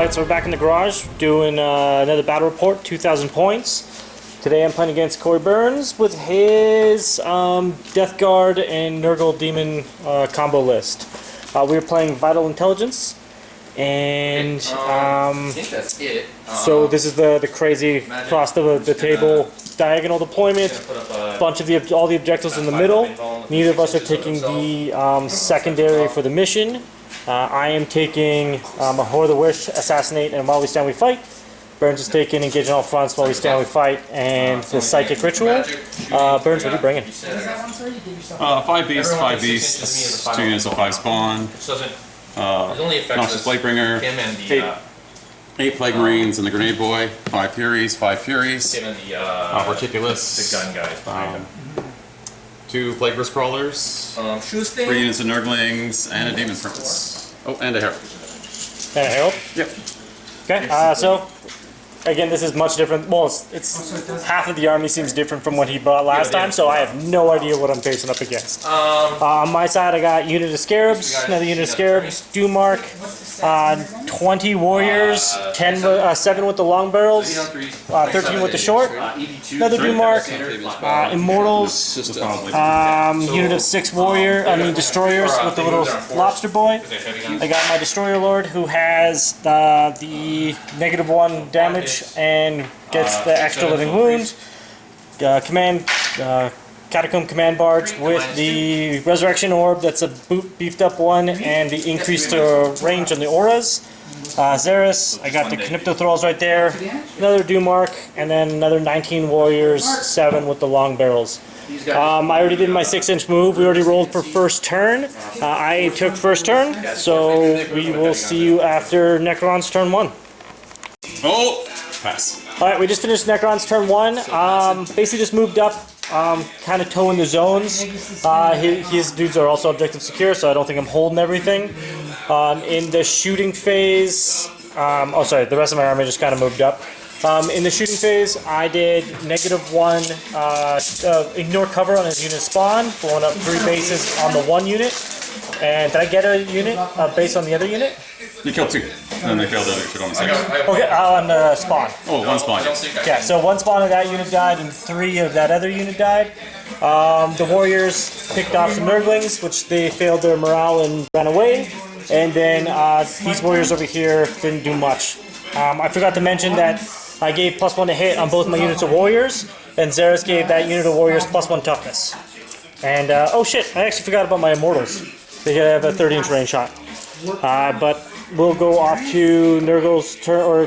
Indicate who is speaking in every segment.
Speaker 1: Alright, so we're back in the garage doing another battle report, 2,000 points. Today I'm playing against Corey Burns with his Deathguard and Nurgle Demon combo list. We were playing Vital Intelligence, and
Speaker 2: I think that's it.
Speaker 1: So this is the crazy across the table diagonal deployment. Bunch of all the objectives in the middle. Neither of us are taking the secondary for the mission. I am taking a Horror of the Wish, Assassinate, and While We Stand We Fight. Burns is taking Engage on All Fronts, While We Stand We Fight, and the Psychic Ritual. Burns, what are you bringing?
Speaker 3: 5 beasts, 5 beasts, 2 units of 5 spawn, Noxious Blightbringer, 8 Plague Marines and the Grenade Boy, 5 Furies, 5 Furies, Particulus,
Speaker 2: the gun guys behind him.
Speaker 3: 2 Plague Burst Crawlers, 3 units of Nurglings, and a Demon Prince. Oh, and a Herald.
Speaker 1: And a Herald?
Speaker 3: Yep.
Speaker 1: Okay, so again, this is much different. Well, it's half of the army seems different from what he brought last time, so I have no idea what I'm facing up against. On my side, I got unit of Scarabs, another unit of Scarabs, Dumark, 20 Warriors, 7 with the long barrels, 13 with the short, another Dumark, Immortals, unit of 6 Destroyers with the little Lobster Boy. I got my Destroyer Lord who has the -1 damage and gets the extra living wound. Catacomb Command Barge with the Resurrection Orb, that's a beefed up one, and the increased range on the auras. Xeris, I got the Knipto Thralls right there, another Dumark, and then another 19 Warriors, 7 with the long barrels. I already did my 6-inch move. We already rolled for first turn. I took first turn, so we will see you after Necron's turn 1.
Speaker 3: Oh! Pass.
Speaker 1: Alright, we just finished Necron's turn 1. Basically just moved up, kind of towing the zones. His dudes are also objective secure, so I don't think I'm holding everything. In the shooting phase, oh sorry, the rest of my army just kind of moved up. In the shooting phase, I did -1, ignore cover on his unit spawn, blowing up 3 bases on the 1 unit. And did I get a unit based on the other unit?
Speaker 3: You killed 2, and they failed the other shit on the 6.
Speaker 1: Okay, on the spawn.
Speaker 3: Oh, 1 spawn.
Speaker 1: Yeah, so 1 spawn of that unit died, and 3 of that other unit died. The Warriors picked off some Nurglings, which they failed their morale and ran away. And then these Warriors over here didn't do much. I forgot to mention that I gave +1 to hit on both my units of Warriors, and Xeris gave that unit of Warriors +1 toughness. And, oh shit, I actually forgot about my Immortals. They have a 30-inch range shot. But we'll go off to Nurgle's turn, or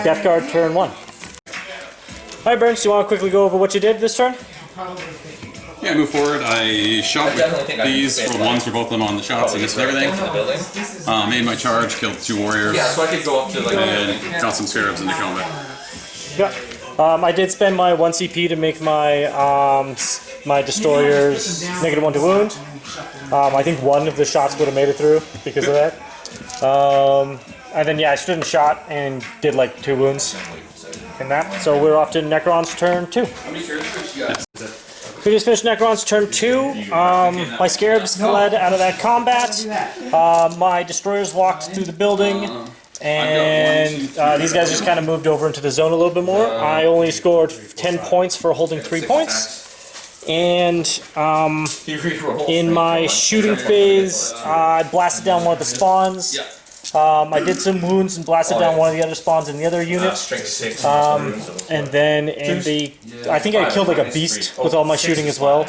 Speaker 1: Deathguard turn 1. Alright, Burns, do you want to quickly go over what you did this turn?
Speaker 3: Yeah, move forward. I shot with these, rolled 1s for both of them on the shots, I missed everything. Made my charge, killed 2 Warriors,
Speaker 2: Yeah, so I could go up to like
Speaker 3: and got some Scarabs into combat.
Speaker 1: Yeah. I did spend my 1 CP to make my my Destroyers -1 to wound. I think 1 of the shots would have made it through because of that. And then yeah, I stood and shot and did like 2 wounds in that. So we're off to Necron's turn 2. We just finished Necron's turn 2. My Scarabs fled out of that combat. My Destroyers walked through the building. And these guys just kind of moved over into the zone a little bit more. I only scored 10 points for holding 3 points. And in my shooting phase, I blasted down one of the spawns. I did some wounds and blasted down one of the other spawns in the other unit. And then in the... I think I killed like a beast with all my shooting as well.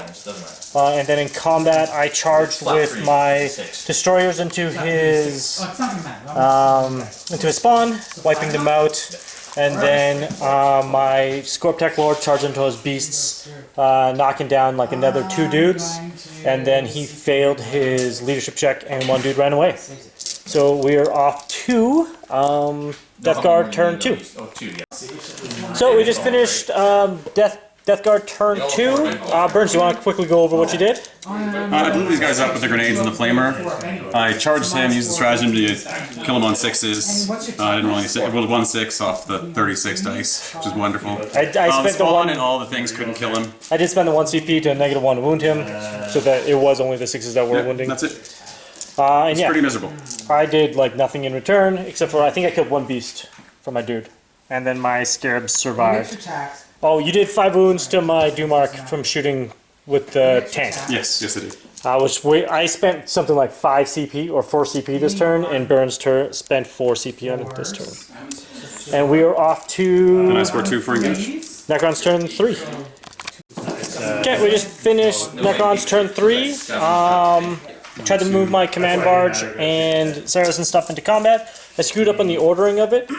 Speaker 1: And then in combat, I charged with my Destroyers into his spawn, wiping them out. And then my Scorptech Lord charged into his beasts, knocking down like another 2 dudes. And then he failed his leadership check and 1 dude ran away. So we are off to Deathguard turn 2. So we just finished Deathguard turn 2. Burns, you want to quickly go over what you did?
Speaker 3: I blew these guys up with the grenades and the flamer. I charged him, used the stratagem to kill him on 6s. I didn't really say, I rolled 1-6 off the 36 dice, which is wonderful.
Speaker 1: I spent the 1
Speaker 3: and all the things couldn't kill him.
Speaker 1: I did spend the 1 CP to -1 to wound him, so that it was only the 6s that were wounding.
Speaker 3: That's it.
Speaker 1: And
Speaker 3: It's
Speaker 1: yeah,
Speaker 3: pretty miserable.
Speaker 1: I did like nothing in return except for I think I killed one beast for my dude, and then my scarabs survived. Oh, you did 5 wounds to my Dumark from shooting with the tank.
Speaker 3: Yes, yes, I did.
Speaker 1: I spent something like 5 CP or 4 CP this turn, and Burns spent 4 CP on it this turn. And we are off to
Speaker 3: And I scored 2 for engage.
Speaker 1: Necron's turn 3. Okay, we just finished Necron's turn 3. Tried to move my command barge and Saracen stuff into combat. I screwed up on the ordering of it.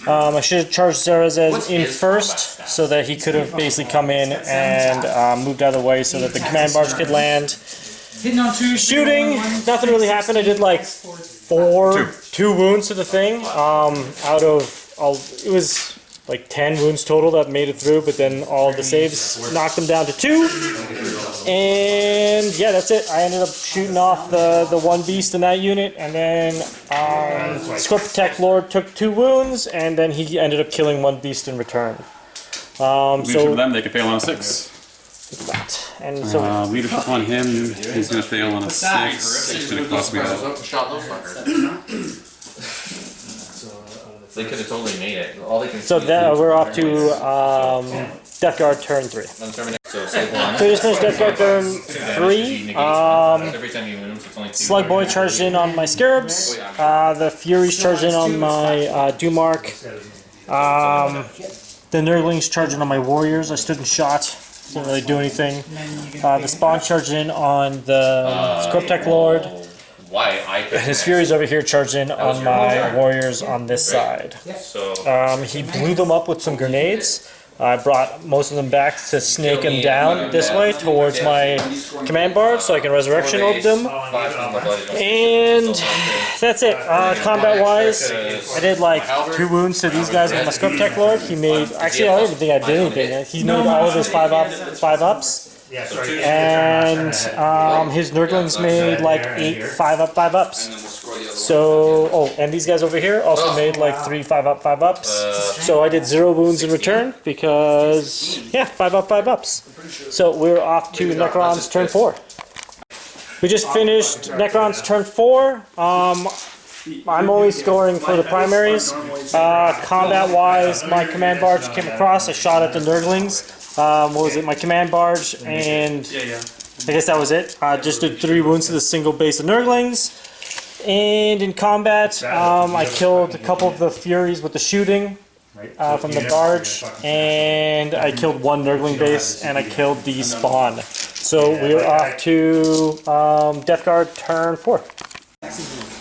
Speaker 1: I should have charged Zarazez in first so that he could have basically come in and moved out of the way so that the command barge could land. Shooting, nothing really happened. I did like 2 wounds to the thing. Out of it was like 10 wounds total that made it through, but then all of the saves knocked them down to 2. And yeah, that's it. I ended up shooting off the 1 beast in that unit, and then Scorptech Lord took 2 wounds, and then he ended up killing 1 beast in return.
Speaker 3: Leadership of them, they could fail on a 6.
Speaker 1: And so
Speaker 3: Leadership on him, he's going to fail on a 6. It's going to cost me that.
Speaker 2: Shot those fuckers. They could have totally made it. All they can
Speaker 1: so we're off to Deathguard turn 3.
Speaker 2: So save 1.
Speaker 1: So we just finished Deathguard turn 3.
Speaker 2: Every time you win, it's only 2.
Speaker 1: Slug Boy charged in on my Scarabs. The Furies charged in on my Dumark. The Nurglings charged in on my Warriors. I stood and shot. Didn't really do anything. The Spawn charged in on the Scorptech Lord.
Speaker 2: Why I could
Speaker 1: His Furies over here charged in on my Warriors on this side.
Speaker 2: So
Speaker 1: He blew them up with some grenades. I brought most of them back to snake them down this way towards my command barge so I can resurrection orb them. And that's it. Combat wise, I did like 2 wounds to these guys with my Scorptech Lord. He made, actually I don't even think I did anything. He made all of his 5 ups. And his Nurglings made like 8 5-up 5-ups. So, and these guys over here also made like 3 5-up 5-ups. So I did 0 wounds in return because, yeah, 5-up 5-ups. So we're off to Necron's turn 4. We just finished Necron's turn 4. I'm only scoring for the primaries. Combat-wise, my command barge came across. I shot at the Nurglings. What was it? My command barge, and I guess that was it. Just did 3 wounds to the single base of Nurglings. And in combat, I killed a couple of the Furies with the shooting from the barge, and I killed 1 Nurgling base, and I killed the spawn. So we are off to Deathguard turn 4.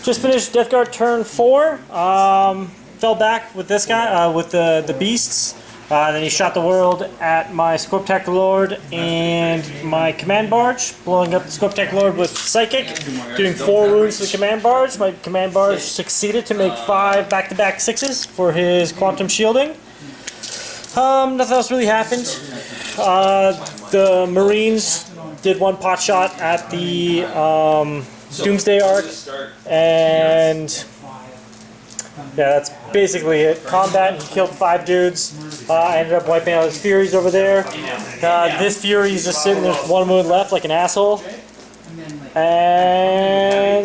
Speaker 1: Just finished Deathguard turn 4. Fell back with this guy, with the beasts. Then he shot the world at my Scorptech Lord and my command barge, blowing up the Scorptech Lord with Psychic, doing 4 wounds to the command barge. My command barge succeeded to make 5 back-to-back 6s for his quantum shielding. Nothing else really happened. The Marines did 1 pot shot at the Doomsday Arc, and yeah, that's basically it. Combat, he killed 5 dudes. I ended up wiping out his Furies over there. This Fury is just sitting there with 1 wound left like an asshole.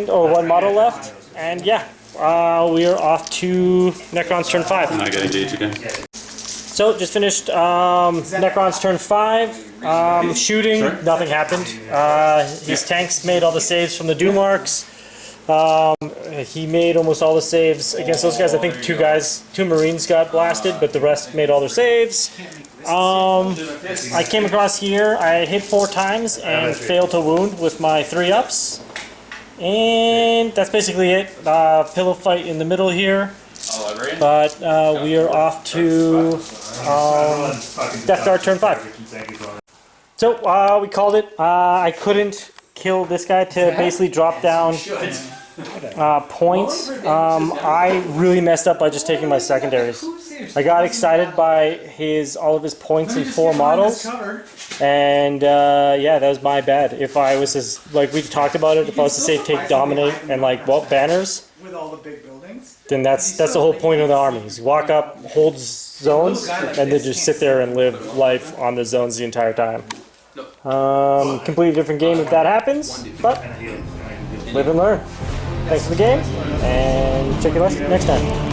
Speaker 1: Or 1 model left. And yeah, we are off to Necron's turn 5.
Speaker 3: And I get engaged again.
Speaker 1: So, just finished Necron's turn 5. Shooting, nothing happened. His tanks made all the saves from the Dumarks. He made almost all the saves against those guys. I think 2 Marines got blasted, but the rest made all their saves. I came across here, I hit 4 times and failed to wound with my 3 ups. And that's basically it. Pillow fight in the middle here. But we are off to Deathguard turn 5. So we called it. I couldn't kill this guy to basically drop down points. I really messed up by just taking my secondaries. I got excited by all of his points in 4 models, and yeah, that was my bad. If I was like we talked about it, if I was to say take dominate and like banners,
Speaker 4: with all the big buildings,
Speaker 1: then that's the whole point of the armies. Walk up, hold zones, and then just sit there and live life on the zones the entire time. Completely different game if that happens, but live and learn. Thanks for the game, and check you next time.